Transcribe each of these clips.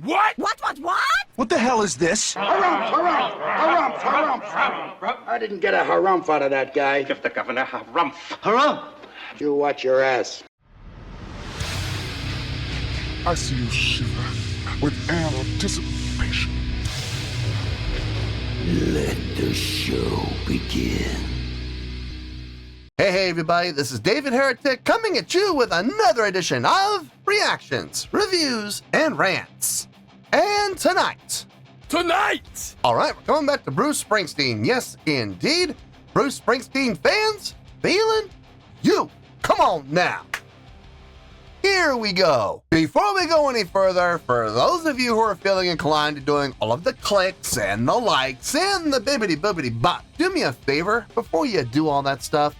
What? What? What the hell is this? Harumph. I didn't get a harumph out of that guy. Give the governor harumph. Harumph! You watch your ass. I see you shiver with anticipation. Let the show begin. Hey everybody, this is David Heretic coming at you with another edition of Reactions, Reviews, and Rants. And tonight, alright, we're coming back to Bruce Springsteen. Yes, indeed, Bruce Springsteen Fans FEELIN YOU. Come on now. Here we go. Before we go any further, for those of you who are feeling inclined to doing all of the clicks and the likes and the bibbity-boobity bop, do me a favor, before you do all that stuff,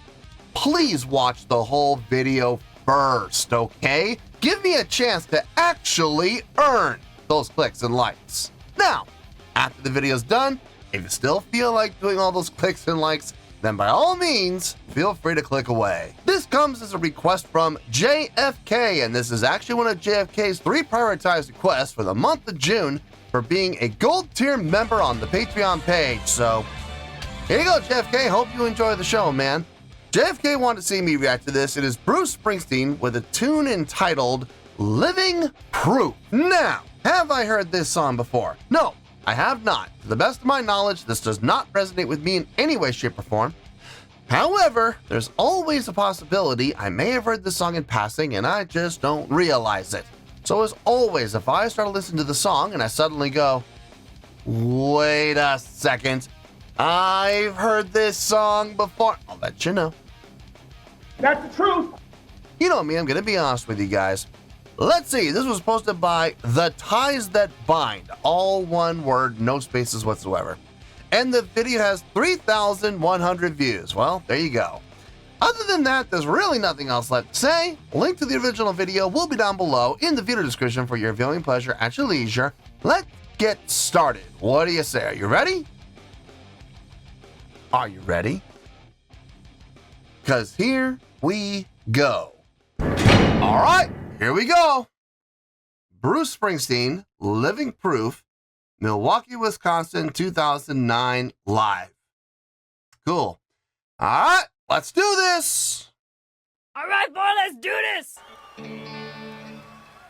please watch the whole video first, okay? Give me a chance to actually earn those clicks and likes. Now, after the video's done, if you still feel like doing all those clicks and likes, then by all means, feel free to click away. This comes as a request from JFK, and this is actually one of JFK's 3 prioritized requests for the month of June for being a gold tier member on the Patreon page. So, here you go, JFK. Hope you enjoy the show, man. JFK wanted to see me react to this. It is Bruce Springsteen with a tune entitled Living Proof. Now, have I heard this song before? No, I have not. To the best of my knowledge, this does not resonate with me in any way, shape, or form. However, there's always a possibility I may have heard this song in passing and I just don't realize it. So as always, if I start to listen to the song and I suddenly go, wait a second, I've heard this song before, I'll let you know. That's the truth. You know me, I'm gonna be honest with you guys. Let's see, this was posted by The Ties That Bind, all one word, no spaces whatsoever. And the video has 3,100 views. Well, there you go. Other than that, there's really nothing else left to say. Link to the original video will be down below in the video description for your viewing pleasure at your leisure. Let's get started. What do you say? Are you ready? Are you ready? Because here we go. All right, here we go. Bruce Springsteen, Living Proof, Milwaukee, Wisconsin, 2009, live. Cool. All right, let's do this. All right, boy, let's do this.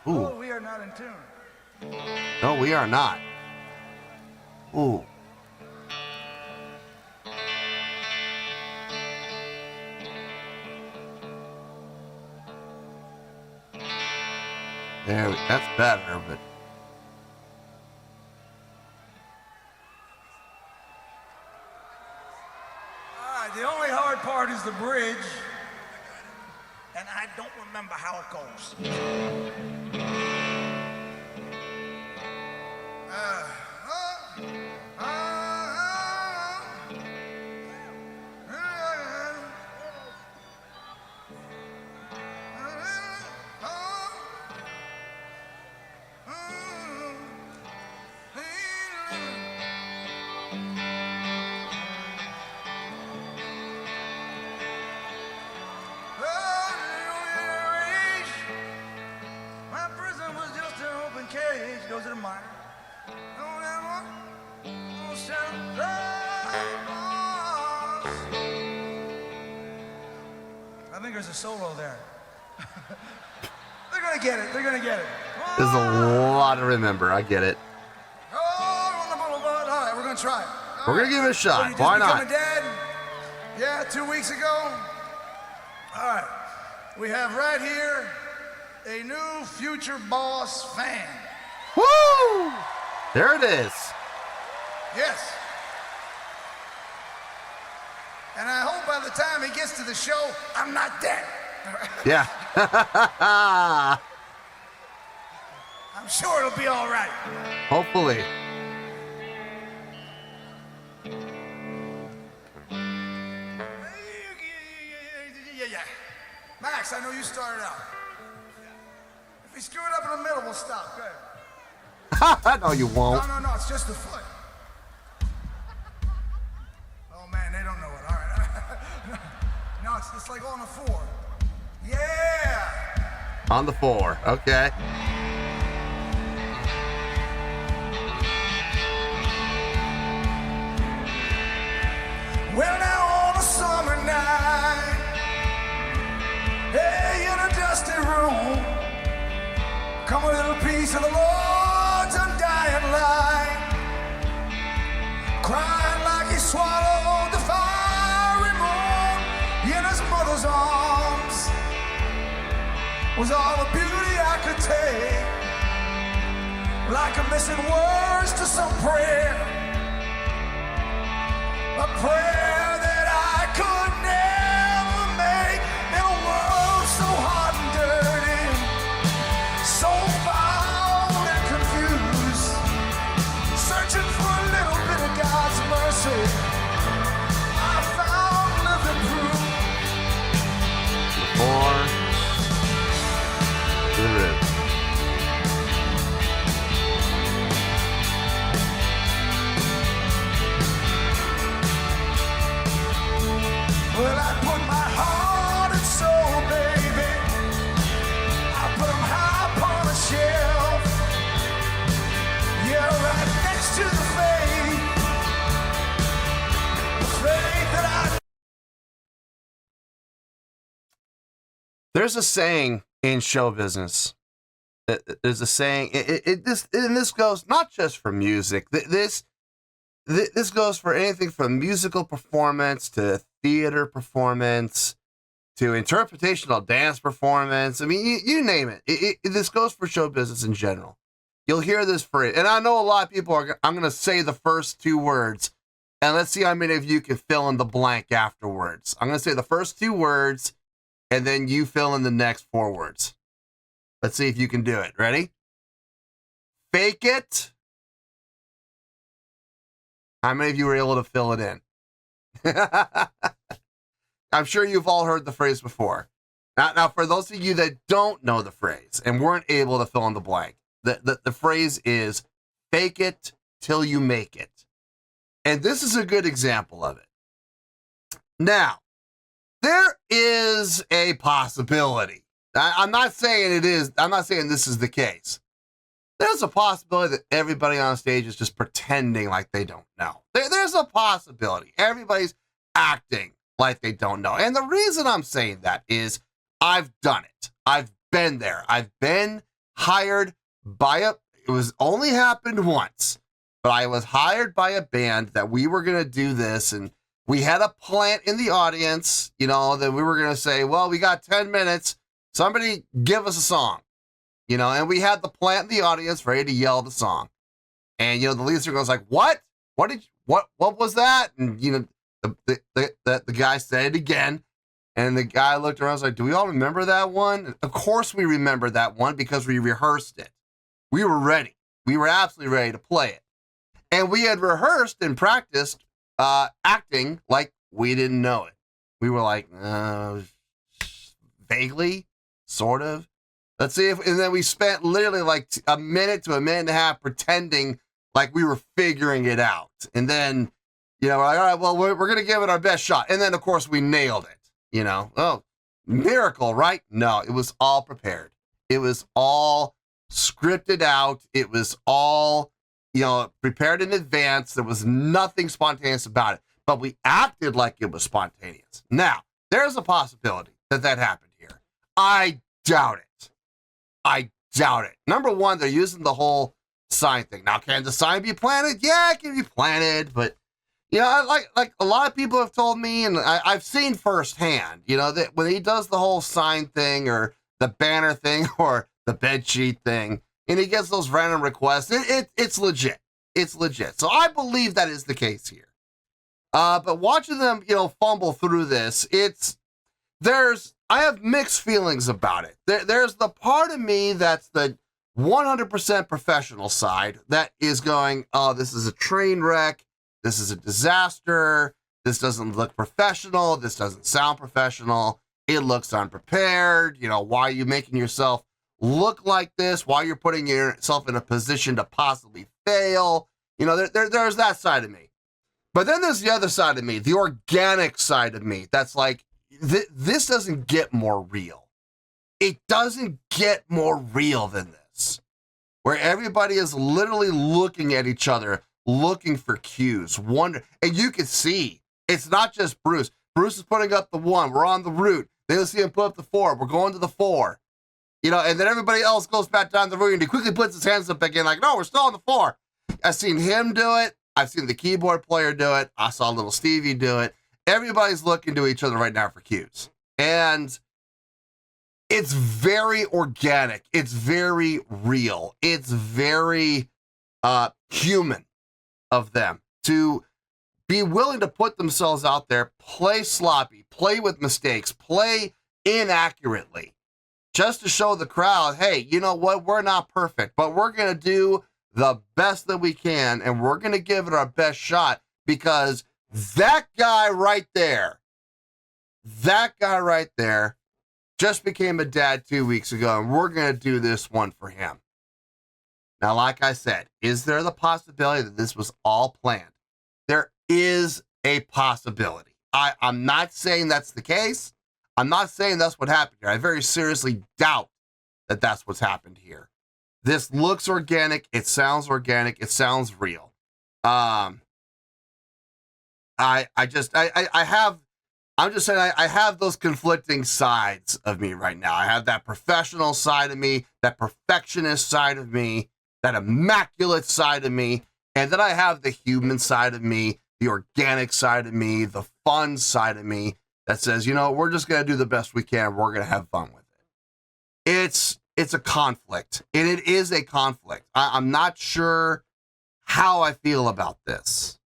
Ooh. Oh, we are not in tune. No, we are not. Ooh. There, that's better, but The only hard part is the bridge, and I don't remember how it goes. Goes to the minor. I think there's a solo there. They're gonna get it. They're gonna get it. there's a lot to remember. I get it. Oh, on the boulevard. All right, we're gonna try it. We're gonna give it a shot. You Why just not? become a dad? Yeah, 2 weeks ago. All right, we have right here a new future boss fan. Woo! There it is. Yes. And I hope by the time he gets to the show, I'm not dead. Yeah. I'm sure it'll be all right. Hopefully. Yeah. Max, I know you started out. If we screw it up in the middle, we'll stop. Go ahead. No, you won't. No, it's just the foot. Oh man, they don't know it. All right. No, it's like on the 4. Yeah. On the 4. Okay. piece of the Lord's undying light, crying like he swallowed the fiery moon in his mother's arms, was all the beauty I could take, like a missing words to some prayer, a prayer that I could never make in a world so hot and dirty, so foul and confused, searching for a little bit of God's mercy. I found living proof. Before the rib. Well, I put my heart and soul, baby, I put them high upon a shelf. Yeah, right next to the faith that I... There's a saying in show business. There's a saying. This goes not just for music. This goes for anything from musical performance to theater performance to interpretational dance performance. I mean, you name it. This goes for show business in general. You'll hear this phrase, and I know a lot of people are. I'm going to say the first two words, and let's see how many of you can fill in the blank afterwards. I'm going to say the first two words, and then you fill in the next four words. Let's see if you can do it. Ready? Fake it. How many of you were able to fill it in? I'm sure you've all heard the phrase before. Now, for those of you that don't know the phrase and weren't able to fill in the blank, the phrase is fake it till you make it. And this is a good example of it. Now, there is a possibility. I'm not saying it is. I'm not saying this is the case. There's a possibility that everybody on stage is just pretending like they don't know. There's a possibility. Everybody's acting like they don't know. And the reason I'm saying that is I've done it. I've been there. I've been hired by it was only happened once, but I was hired by a band that we were going to do this, and we had a plant in the audience, that we were going to say, well, we got 10 minutes. Somebody give us a song, and we had the plant in the audience ready to yell the song. And, the lead singer was like, what was that? And, the guy said it again. And the guy looked around and was like, do we all remember that one? Of course we remember that one because we rehearsed it. We were ready. We were absolutely ready to play it. And we had rehearsed and practiced acting like we didn't know it. We were like, vaguely, sort of. Let's see and then we spent literally like a minute to a minute and a half pretending like we were figuring it out. And then, we're like, all right, well, we're going to give it our best shot. And then, of course, we nailed it. Oh, miracle, right? No, it was all prepared. It was all scripted out. It was all, prepared in advance. There was nothing spontaneous about it, but we acted like it was spontaneous. Now, there's a possibility that happened here. I doubt it. Number one, they're using the whole sign thing. Now, can the sign be planted? Yeah, it can be planted, but like a lot of people have told me, and I've seen firsthand, that when he does the whole sign thing or the banner thing or the bed sheet thing, and he gets those random requests, it's legit. It's legit. So I believe that is the case here. But watching them, fumble through this, I have mixed feelings about it. There's the part of me that's the 100% professional side that is going, oh, this is a train wreck. This is a disaster. This doesn't look professional. This doesn't sound professional. It looks unprepared. Why are you making yourself look like this? Why you're putting yourself in a position to possibly fail? There's that side of me. But then there's the other side of me, the organic side of me. That's like, this doesn't get more real. It doesn't get more real than this, where everybody is literally looking at each other, looking for cues, and you can see it's not just Bruce. Bruce is putting up the 1. We're on the route. Then you'll see him put up the 4. We're going to the 4. You know, and then everybody else goes back down the room and he quickly puts his hands up again like, no, we're still on the floor. I've seen him do it. I've seen the keyboard player do it. I saw little Stevie do it. Everybody's looking to each other right now for cues. And it's very organic. It's very real. It's very human of them to be willing to put themselves out there, play sloppy, play with mistakes, play inaccurately, just to show the crowd, hey, you know what? We're not perfect, but we're going to do the best that we can, and we're going to give it our best shot because that guy right there just became a dad 2 weeks ago, and we're going to do this one for him. Now, like I said, is there the possibility that this was all planned? There is a possibility. I'm not saying that's the case. I'm not saying that's what happened here. I very seriously doubt that that's what's happened here. This looks organic. It sounds organic. It sounds real. I have those conflicting sides of me right now. I have that professional side of me, that perfectionist side of me, that immaculate side of me, and then I have the human side of me, the organic side of me, the fun side of me that says, you know, we're just going to do the best we can. We're going to have fun with it. It's a conflict, and it is a conflict. I'm not sure how I feel about this.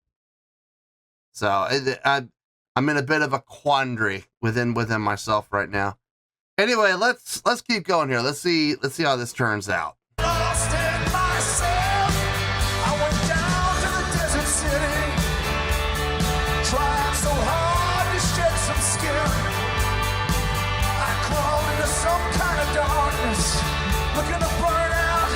So I'm in a bit of a quandary within myself right now. Anyway, let's keep going here. Let's see how this turns out. Lost in myself, I went down to the desert city, tried so hard to shed some skin. I crawled into some kind of darkness, looking to burn out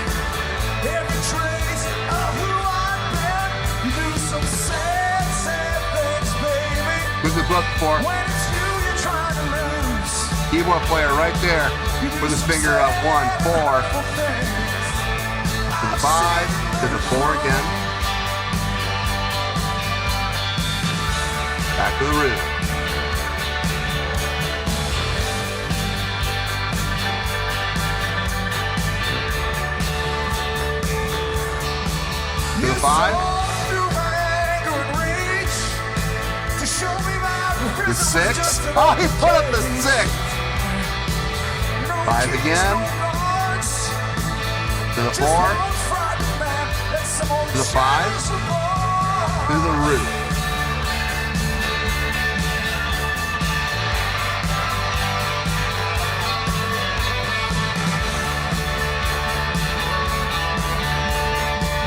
every trace of who I've been. You do some sad things, baby. Who's the book for? When it's you you're trying to lose. Keyboard player right there with his finger up. 1, 4, to the 5, to the 4 again. Back to the root. To the 5. The 6. Oh, he put up the 6. 5 again. To the 4. To the 5. To the root.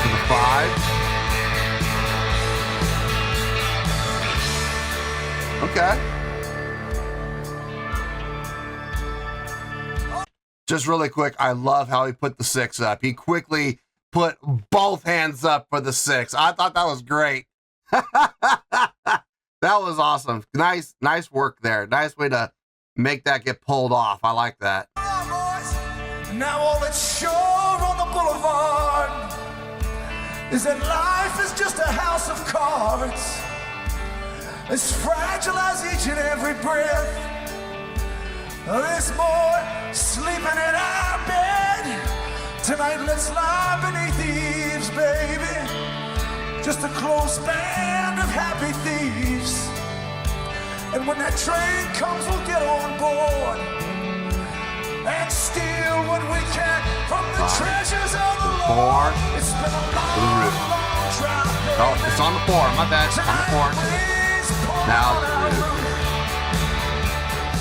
To the 5. Okay. Just really quick, I love how he put the 6 up. He quickly put both hands up for the 6. I thought that was great. That was awesome. Nice work there. Nice way to make that get pulled off. I like that. Now all that's sure on the boulevard is that life is just a house of cards, as fragile as each and every breath. There's more sleeping in our bed tonight. Let's lie beneath the eaves, baby. Just a close band of happy thieves. And when that train comes, we'll get on board and steal what we can from the treasures of the Lord. It's been a long drive, baby. Oh, it's on the 4. My bad. On the 4. Now the root.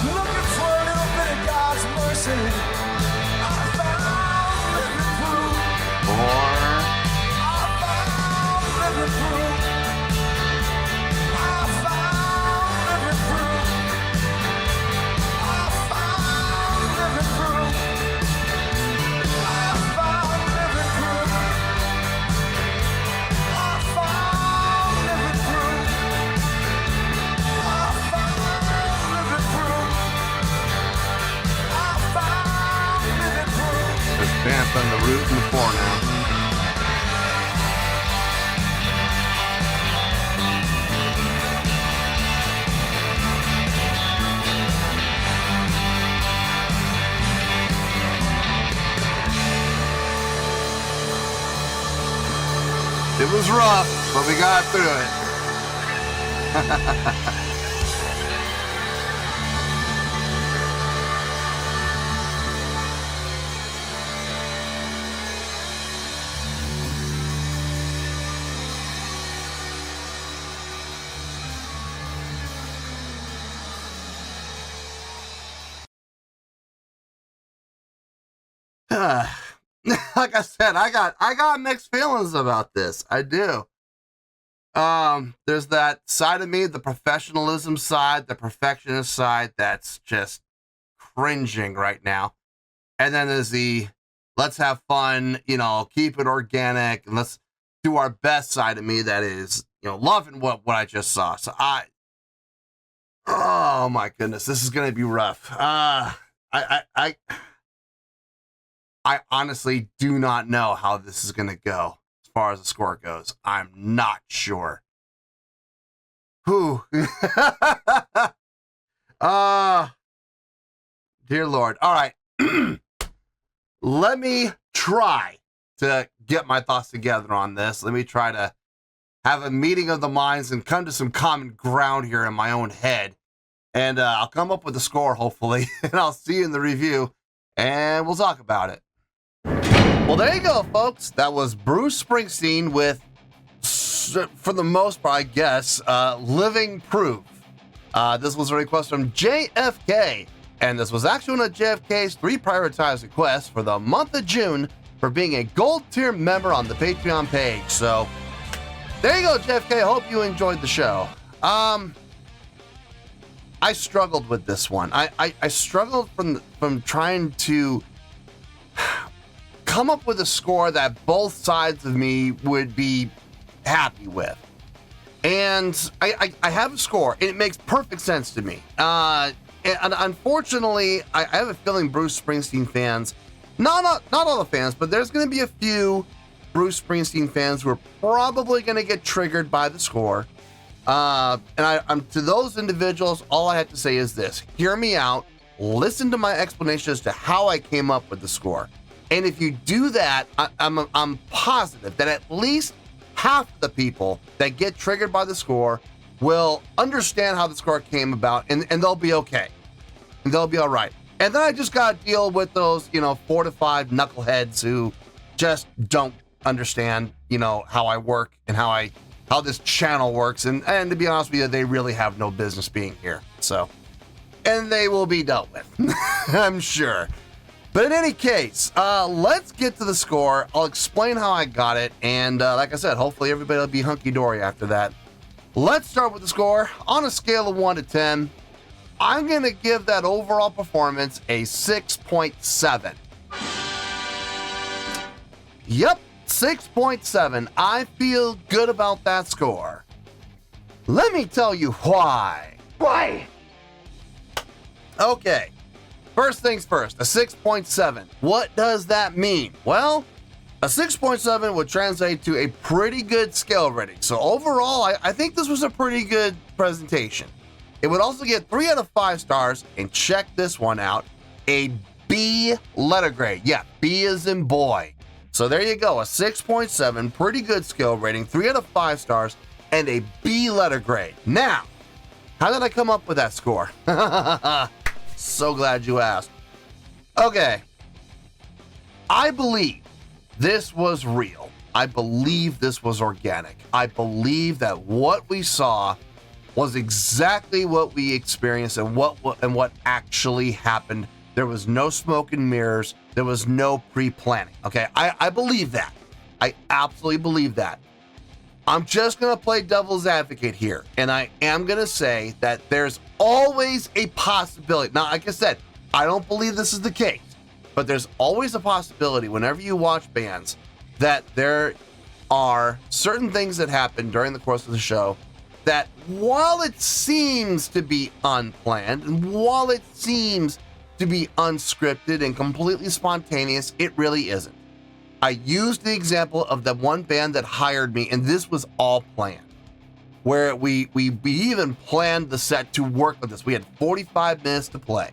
Looking for a little bit of God's mercy. I found living proof. 4. I found living proof. I found living proof. I found living proof. I found living proof. I found living proof. There's Vamp on the root and the 4 now. It was rough, but we got through it. Like I said, I got mixed feelings about this. I do. There's that side of me, the professionalism side, the perfectionist side, that's just cringing right now. And then there's the let's have fun, keep it organic, and let's do our best side of me that is, loving what I just saw. So oh my goodness, this is gonna be rough. I honestly do not know how this is going to go as far as the score goes. I'm not sure. Whew. Dear Lord. All right. Let me try to get my thoughts together on this. Let me try to have a meeting of the minds and come to some common ground here in my own head. And I'll come up with a score, hopefully, and I'll see you in the review, and we'll talk about it. Well, there you go, folks. That was Bruce Springsteen with, for the most part, I guess, Living Proof. This was a request from JFK, and this was actually one of JFK's 3 prioritized requests for the month of June for being a gold tier member on the Patreon page. So, there you go, JFK. I hope you enjoyed the show. I struggled with this one. I struggled from trying to come up with a score that both sides of me would be happy with. And I have a score, and it makes perfect sense to me. And unfortunately, I have a feeling Bruce Springsteen fans, not all the fans, but there's going to be a few Bruce Springsteen fans who are probably going to get triggered by the score. And I'm to those individuals, all I have to say is this: hear me out, listen to my explanation as to how I came up with the score. And if you do that, I'm positive that at least half the people that get triggered by the score will understand how the score came about, and they'll be okay. And they'll be all right. And then I just got to deal with those, 4 to 5 knuckleheads who just don't understand, how I work and how this channel works. And to be honest with you, they really have no business being here. So, and they will be dealt with, I'm sure. But in any case, let's get to the score. I'll explain how I got it, and like I said, hopefully everybody will be hunky-dory after that. Let's start with the score. On a scale of 1 to 10, I'm going to give that overall performance a 6.7. Yep, 6.7. I feel good about that score. Let me tell you why. Why? Okay. First things first, a 6.7. What does that mean? Well, a 6.7 would translate to a pretty good scale rating. So overall, I think this was a pretty good presentation. It would also get 3 out of 5 stars, and check this one out, a B letter grade. Yeah, B as in boy. So there you go, a 6.7, pretty good scale rating, 3 out of 5 stars, and a B letter grade. Now, how did I come up with that score? So glad you asked. Okay. I believe this was real. I believe this was organic. I believe that what we saw was exactly what we experienced and what actually happened. There was no smoke and mirrors. There was no pre-planning. Okay, I believe that. I absolutely believe that. I'm just going to play devil's advocate here, and I am going to say that there's always a possibility. Now, like I said, I don't believe this is the case, but there's always a possibility whenever you watch bands that there are certain things that happen during the course of the show that, while it seems to be unplanned and while it seems to be unscripted and completely spontaneous, it really isn't. I used the example of the one band that hired me, and this was all planned, where we even planned the set to work with this. We had 45 minutes to play.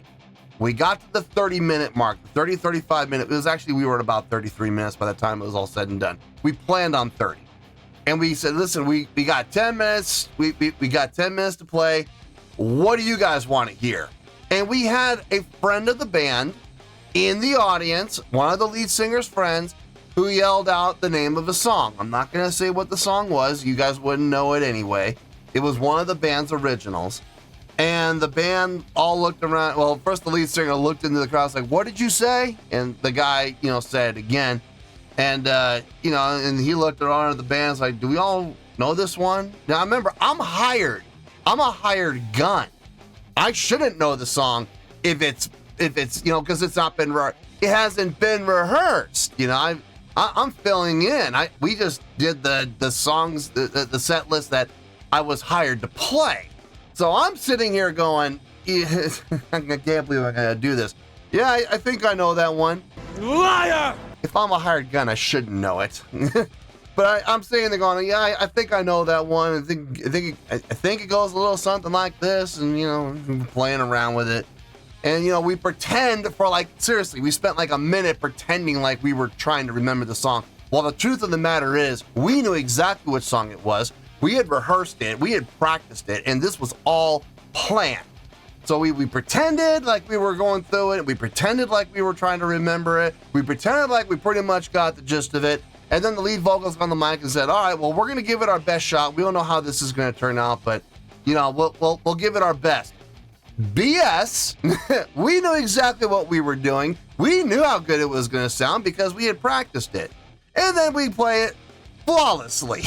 We got to the 30-minute mark, the 35 minute. It was actually, we were at about 33 minutes by the time it was all said and done. We planned on 30. and we said, listen, we got 10 minutes. We got 10 minutes to play. What do you guys want to hear? And we had a friend of the band in the audience, one of the lead singer's friends, who yelled out the name of a song. I'm not going to say what the song was. You guys wouldn't know it anyway. It was one of the band's originals. And the band all looked around. Well, first the lead singer looked into the crowd, was like, what did you say? And the guy, said it again. And, and he looked around at the band, was like, do we all know this one? Now, remember, I'm hired. I'm a hired gun. I shouldn't know the song if it's because it's not been, it hasn't been rehearsed. I'm filling in. We just did the songs, the set list that I was hired to play. So I'm sitting here going, I can't believe I'm gonna do this. Yeah, I think I know that one. Liar! If I'm a hired gun, I shouldn't know it. But I'm sitting there going, yeah, I think I know that one. I think it goes a little something like this, and playing around with it. And we pretend for seriously, we spent a minute pretending like we were trying to remember the song. Well, the truth of the matter is, we knew exactly which song it was. We had rehearsed it, we had practiced it, and this was all planned. So we pretended like we were going through it. We pretended like we were trying to remember it. We pretended like we pretty much got the gist of it. And then the lead vocalist on the mic and said, all right, well, we're going to give it our best shot. We don't know how this is going to turn out, but, we'll give it our best. BS. We knew exactly what we were doing. We knew how good it was going to sound because we had practiced it. And then we play it flawlessly.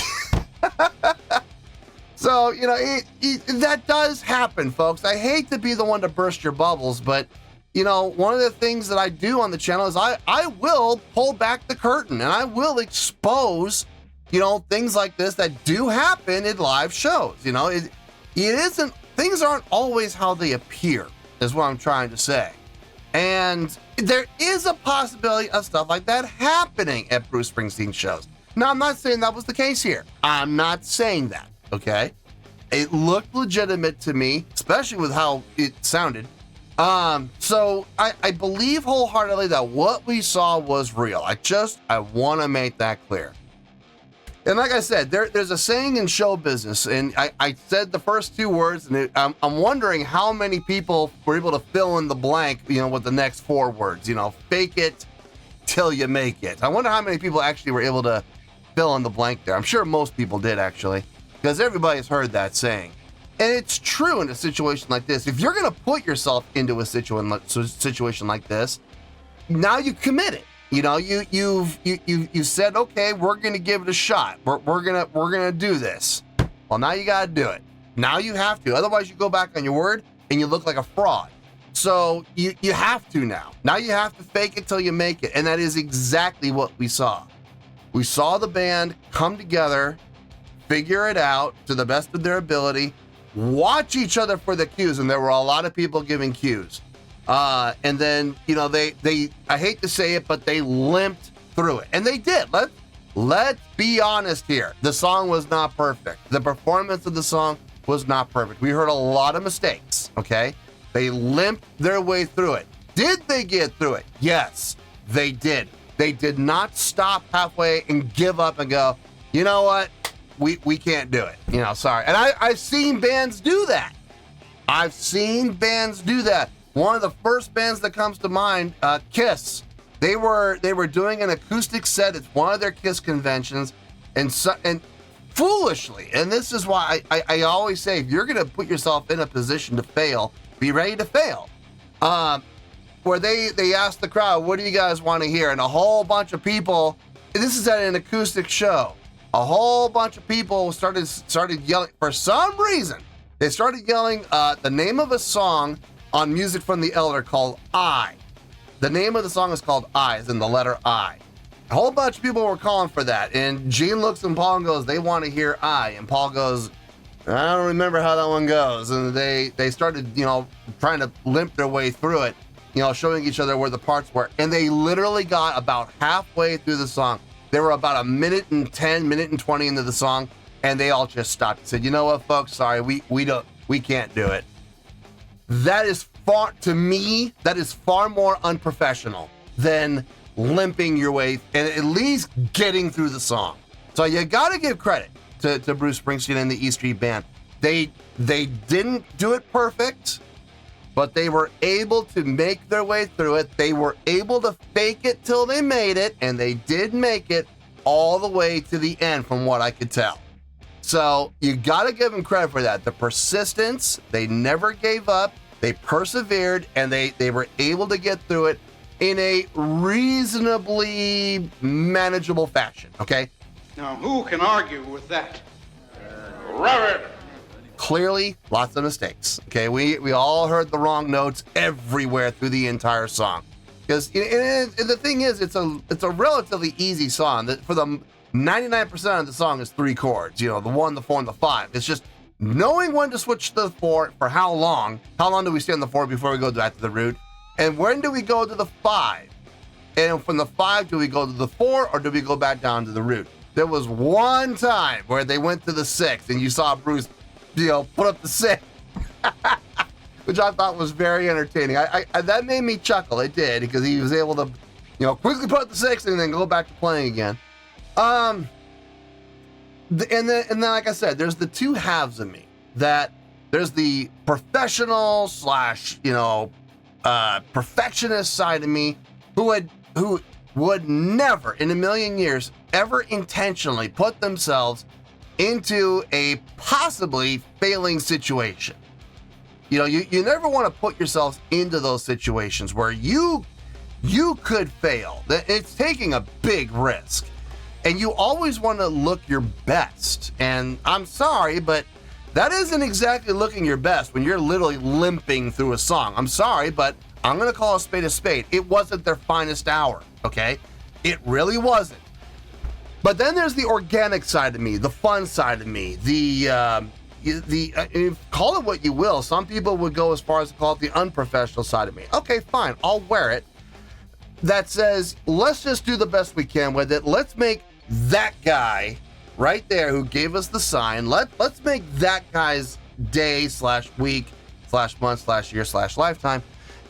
So, that does happen, folks. I hate to be the one to burst your bubbles, but, one of the things that I do on the channel is I will pull back the curtain and I will expose, things like this that do happen in live shows. It isn't, things aren't always how they appear, is what I'm trying to say. And there is a possibility of stuff like that happening at Bruce Springsteen shows. Now, I'm not saying that was the case here. I'm not saying that, okay? It looked legitimate to me, especially with how it sounded. So I believe wholeheartedly that what we saw was real. I want to make that clear. And like I said, there's a saying in show business, and I said the first two words, and I'm wondering how many people were able to fill in the blank, with the next four words, fake it till you make it. I wonder how many people actually were able to fill in the blank there. I'm sure most people did, actually, because everybody's heard that saying. And it's true in a situation like this. If you're going to put yourself into a situation like this, now you commit it. You said, okay, we're going to give it a shot. We're going to do this. Well, now you got to do it. Now you have to. Otherwise, you go back on your word and you look like a fraud. So you have to now. Now you have to fake it till you make it. And that is exactly what we saw. We saw the band come together, figure it out to the best of their ability, watch each other for the cues, and there were a lot of people giving cues. And then, they I hate to say it, but they limped through it. And they did. Let's be honest here. The song was not perfect. The performance of the song was not perfect. We heard a lot of mistakes, okay? They limped their way through it. Did they get through it? Yes, they did. They did not stop halfway and give up and go, you know what? We can't do it. Sorry. And I've seen bands do that. One of the first bands that comes to mind, Kiss. They were doing an acoustic set. It's one of their Kiss conventions, and foolishly, and this is why I always say, if you're going to put yourself in a position to fail, be ready to fail. Where they asked the crowd, what do you guys want to hear? And a whole bunch of people, this is at an acoustic show, a whole bunch of people started yelling. For some reason, they started yelling the name of a song on Music from the Elder called I. The name of the song is called I, as in the letter I. A whole bunch of people were calling for that. And Gene looks and Paul and goes, they want to hear I. And Paul goes, I don't remember how that one goes. And they started, trying to limp their way through it, showing each other where the parts were. And they literally got about halfway through the song. They were about a minute and 20 into the song, and they all just stopped and said, you know what, folks, sorry, we can't do it. That is far more unprofessional than limping your way and at least getting through the song. So you gotta give credit to Bruce Springsteen and the E Street Band. They didn't do it perfect, but they were able to make their way through it. They were able to fake it till they made it, and they did make it all the way to the end from what I could tell. So you got to give them credit for that. The persistence, they never gave up, they persevered, and they were able to get through it in a reasonably manageable fashion, okay? Now, who can argue with that? Robert! Clearly, lots of mistakes. Okay, we all heard the wrong notes everywhere through the entire song. Because the thing is, it's a relatively easy song. That for the 99% of the song is 3 chords. You know, the 1, the 4, and the 5. It's just knowing when to switch to the 4 for how long. How long do we stay on the 4 before we go back to the root? And when do we go to the 5? And from the 5, do we go to the 4 or do we go back down to the root? There was one time where they went to the 6 and you saw Bruce, put up the 6, which I thought was very entertaining. I that made me chuckle. It did, because he was able to, quickly put up the 6 and then go back to playing again. And then, like I said, there's the two halves of me. That there's the professional / perfectionist side of me who would never in a million years ever intentionally put themselves into a possibly failing situation. You never want to put yourselves into those situations where you could fail. It's taking a big risk. And you always want to look your best. And I'm sorry, but that isn't exactly looking your best when you're literally limping through a song. I'm sorry, but I'm going to call a spade a spade. It wasn't their finest hour, okay? It really wasn't. But then there's the organic side of me, the fun side of me, call it what you will. Some people would go as far as to call it the unprofessional side of me. Okay, fine, I'll wear it. That says, let's just do the best we can with it. Let's make that guy right there who gave us the sign, let's make that guy's day / week / month / year / lifetime,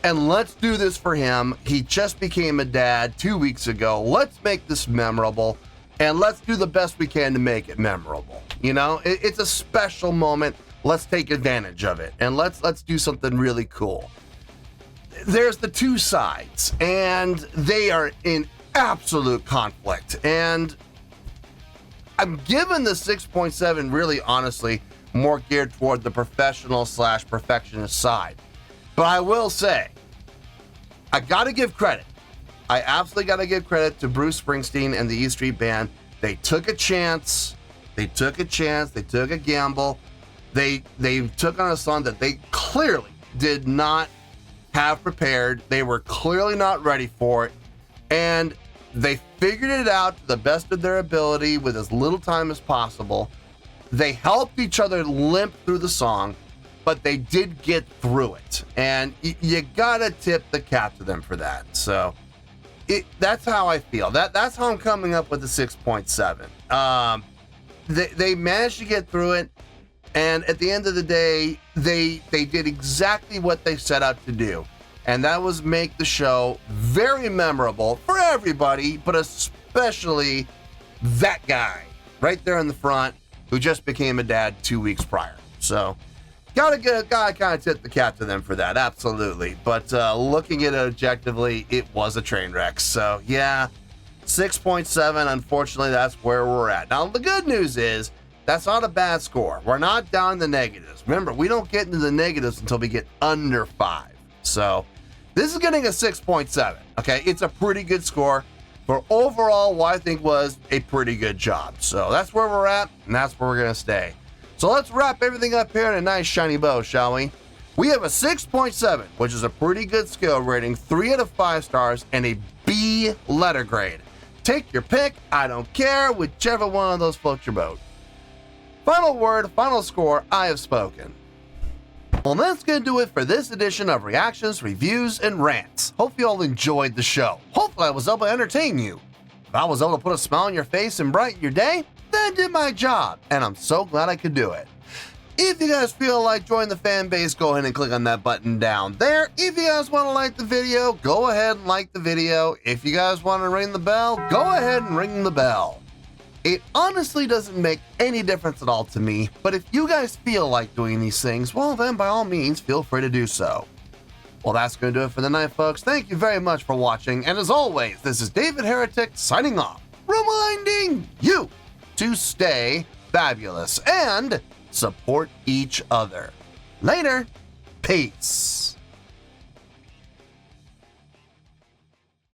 and let's do this for him. He just became a dad 2 weeks ago. Let's make this memorable, and let's do the best we can to make it memorable. It's a special moment. Let's take advantage of it, and let's do something really cool. There's the two sides, and they are in absolute conflict. And I'm giving the 6.7 really honestly more geared toward the professional / perfectionist side. But I will say, I got to give credit. I absolutely got to give credit to Bruce Springsteen and the E Street Band. They took a chance. They took a gamble. They took on a song that they clearly did not have prepared. They were clearly not ready for it. And they figured it out to the best of their ability with as little time as possible. They helped each other limp through the song, but they did get through it. And you gotta tip the cap to them for that. So that's how I feel. That's how I'm coming up with the 6.7. They managed to get through it, and at the end of the day, they did exactly what they set out to do. And that was make the show very memorable for everybody, but especially that guy right there in the front who just became a dad 2 weeks prior. So gotta kind of tip the cap to them for that, absolutely. But looking at it objectively, it was a train wreck. So yeah, 6.7, unfortunately, that's where we're at. Now, the good news is that's not a bad score. We're not down in the negatives. Remember, we don't get into the negatives until we get under 5. So this is getting a 6.7, okay? It's a pretty good score for overall what I think was a pretty good job. So that's where we're at, and that's where we're gonna stay. So let's wrap everything up here in a nice shiny bow, shall we? We have a 6.7, which is a pretty good skill rating, 3 out of 5 stars, and a B letter grade. Take your pick, I don't care, whichever one of those floats your boat. Final word, final score, I have spoken. Well, that's going to do it for this edition of Reactions, Reviews, and Rants. Hope you all enjoyed the show. Hopefully I was able to entertain you. If I was able to put a smile on your face and brighten your day, then I did my job, and I'm so glad I could do it. If you guys feel like joining the fan base, go ahead and click on that button down there. If you guys want to like the video, go ahead and like the video. If you guys want to ring the bell, go ahead and ring the bell. It honestly doesn't make any difference at all to me, but if you guys feel like doing these things, well then by all means feel free to do so. Well, that's going to do it for the night, folks. Thank you very much for watching, and as always, this is David Heretic signing off, reminding you to stay fabulous and support each other. Later. Peace.